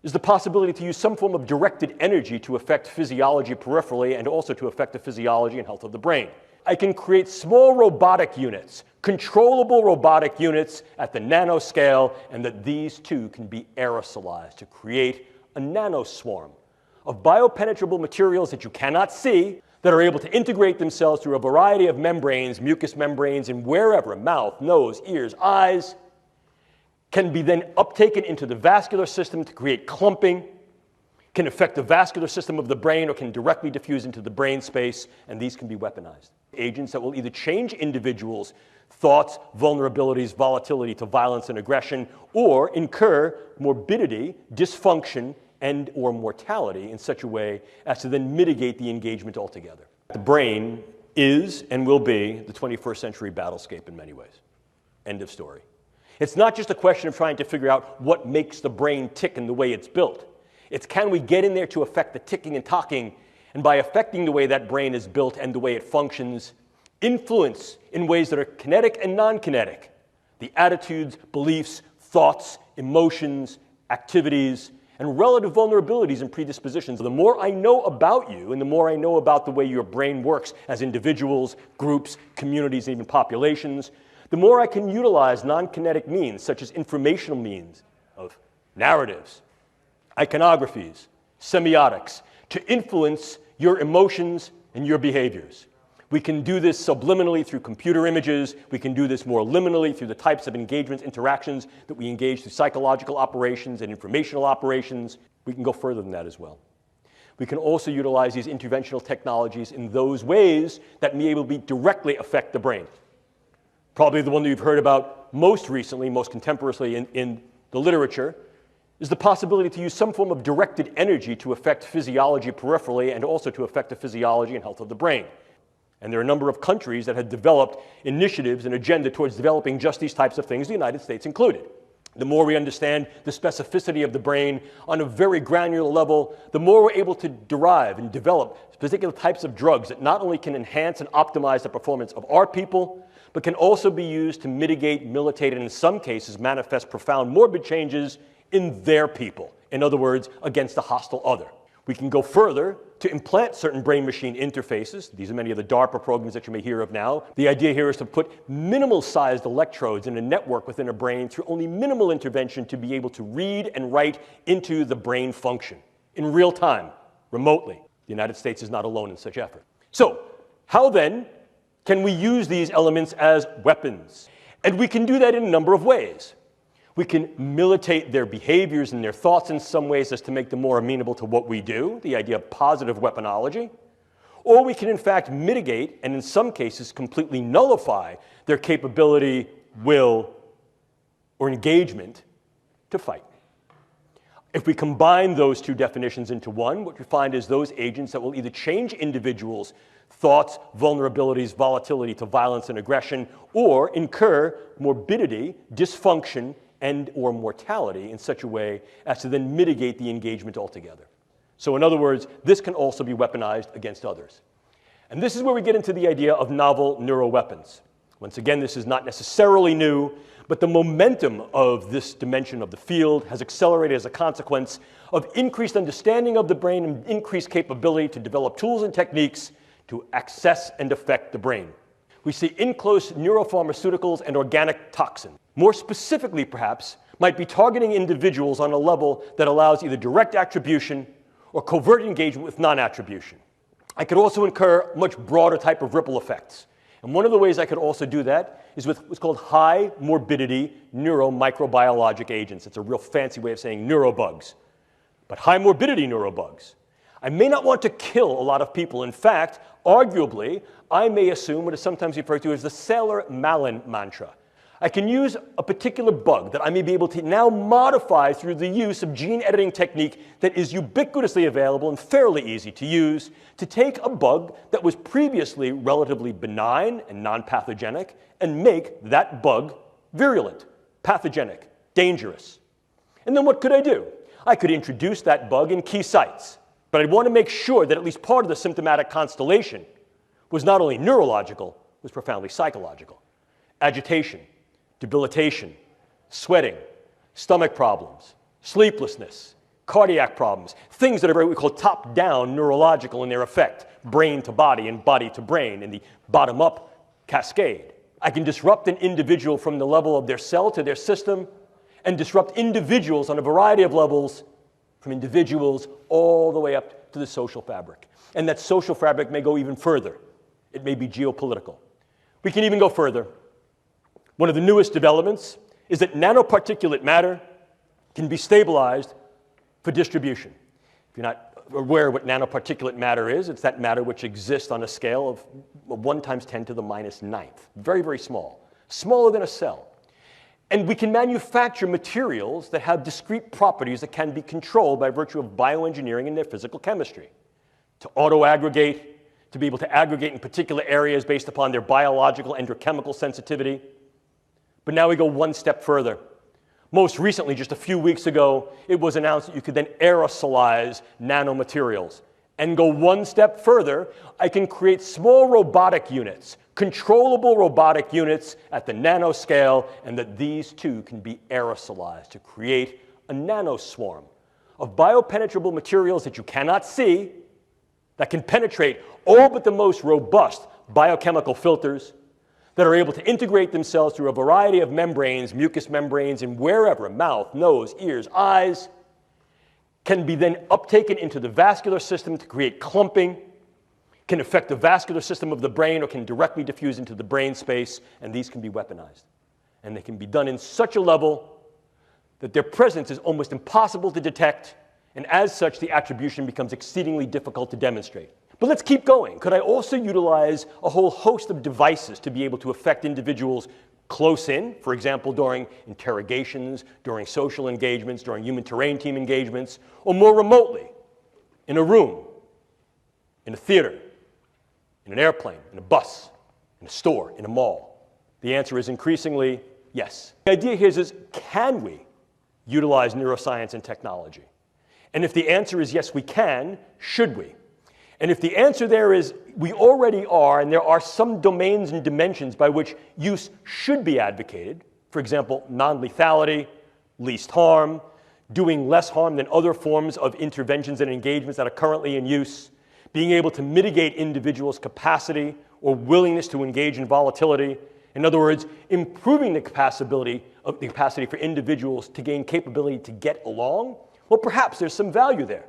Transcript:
is the possibility to use some form of directed energy to affect physiology peripherally and also to affect the physiology and health of the brain. I can create small robotic units, controllable robotic units at the nanoscale, and that these too can be aerosolized to create a nanoswarm of biopenetrable materials that you cannot see, that are able to integrate themselves through a variety of membranes, mucous membranes, and wherever, mouth, nose, ears, eyes, can be then uptaken into the vascular system to create clumping, can affect the vascular system of the brain, or can directly diffuse into the brain space, and these can be weaponized. Agents that will either change individuals' thoughts, vulnerabilities, volatility to violence and aggression, or incur morbidity, dysfunction, and or mortality in such a way as to then mitigate the engagement altogether. The brain is and will be the 21st century battlescape in many ways. End of story. It's not just a question of trying to figure out what makes the brain tick and the way it's built. It's can we get in there to affect the ticking and talking, and by affecting the way that brain is built and the way it functions, influence in ways that are kinetic and non-kinetic the attitudes, beliefs, thoughts, emotions, activities, and relative vulnerabilities and predispositions. The more I know about you and the more I know about the way your brain works as individuals, groups, communities, and even populations, the more I can utilize non-kinetic means such as informational means of narratives, iconographies, semiotics to influence your emotions and your behaviors. We can do this subliminally through computer images. We can do this more liminally through the types of engagements, interactions that we engage through psychological operations and informational operations. We can go further than that as well. We can also utilize these interventional technologies in those ways that may directly affect the brain. Probably the one that you've heard about most recently, most contemporaneously in the literature, is the possibility to use some form of directed energy to affect physiology peripherally and also to affect the physiology and health of the brain. And there are a number of countries that have developed initiatives and agenda towards developing just these types of things, the United States included. The more we understand the specificity of the brain on a very granular level, the more we're able to derive and develop particular types of drugs that not only can enhance and optimize the performance of our people, but can also be used to mitigate, militate, and in some cases manifest profound morbid changes in their people. In other words, against a hostile other. We can go further to implant certain brain-machine interfaces. These are many of the DARPA programs that you may hear of now. The idea here is to put minimal-sized electrodes in a network within a brain through only minimal intervention to be able to read and write into the brain function in real time, remotely. The United States is not alone in such effort. So, how then can we use these elements as weapons? And we can do that in a number of ways. We can militate their behaviors and their thoughts in some ways as to make them more amenable to what we do, the idea of positive weaponology. Or we can in fact mitigate and in some cases completely nullify their capability, will, or engagement to fight. If we combine those two definitions into one, what we find is those agents that will either change individuals' thoughts, vulnerabilities, volatility to violence and aggression, or incur morbidity, dysfunction, and or mortality in such a way as to then mitigate the engagement altogether. So in other words, this can also be weaponized against others. And this is where we get into the idea of novel neuroweapons. Once again, this is not necessarily new, but the momentum of this dimension of the field has accelerated as a consequence of increased understanding of the brain and increased capability to develop tools and techniques to access and affect the brain. We see in close neuropharmaceuticals and organic toxin. More specifically, perhaps, might be targeting individuals on a level that allows either direct attribution or covert engagement with non-attribution. I could also incur much broader type of ripple effects. And one of the ways I could also do that is with what's called high morbidity neuromicrobiologic agents. It's a real fancy way of saying neurobugs. But high morbidity neurobugs. I may not want to kill a lot of people. In fact, arguably, I may assume what is sometimes referred to as the Sailor-Malin mantra. I can use a particular bug that I may be able to now modify through the use of gene editing technique that is ubiquitously available and fairly easy to use to take a bug that was previously relatively benign and non-pathogenic and make that bug virulent, pathogenic, dangerous. And then what could I do? I could introduce that bug in key sites, but I'd want to make sure that at least part of the symptomatic constellation was not only neurological, was profoundly psychological. Agitation, debilitation, sweating, stomach problems, sleeplessness, cardiac problems, things that are what we call top-down neurological in their effect, brain to body and body to brain in the bottom-up cascade. I can disrupt an individual from the level of their cell to their system and disrupt individuals on a variety of levels, from individuals all the way up to the social fabric. And that social fabric may go even further. It may be geopolitical. We can even go further. One of the newest developments is that nanoparticulate matter can be stabilized for distribution. If you're not aware of what nanoparticulate matter is, it's that matter which exists on a scale of 1 × 10⁹. Very, very small. Smaller than a cell. And we can manufacture materials that have discrete properties that can be controlled by virtue of bioengineering and their physical chemistry. To auto-aggregate, to be able to aggregate in particular areas based upon their biological and or chemical sensitivity. But now we go one step further. Most recently, just a few weeks ago, it was announced that you could then aerosolize nanomaterials. And go one step further, I can create small robotic units, controllable robotic units at the nanoscale, and that these too can be aerosolized to create a nanoswarm of biopenetrable materials that you cannot see, that can penetrate all but the most robust biochemical filters, that are able to integrate themselves through a variety of membranes, mucous membranes, and wherever, mouth, nose, ears, eyes, can be then uptaken into the vascular system to create clumping, can affect the vascular system of the brain, or can directly diffuse into the brain space, and these can be weaponized. And they can be done in such a level that their presence is almost impossible to detect, and as such, the attribution becomes exceedingly difficult to demonstrate. But let's keep going. Could I also utilize a whole host of devices to be able to affect individuals close in, for example, during interrogations, during social engagements, during human terrain team engagements, or more remotely, in a room, in a theater, in an airplane, in a bus, in a store, in a mall? The answer is increasingly yes. The idea here is can we utilize neuroscience and technology? And if the answer is yes, we can, should we? And if the answer there is we already are, and there are some domains and dimensions by which use should be advocated, for example, non-lethality, least harm, doing less harm than other forms of interventions and engagements that are currently in use, being able to mitigate individuals' capacity or willingness to engage in volatility. In other words, improving the capacity for individuals to gain capability to get along, well, perhaps there's some value there.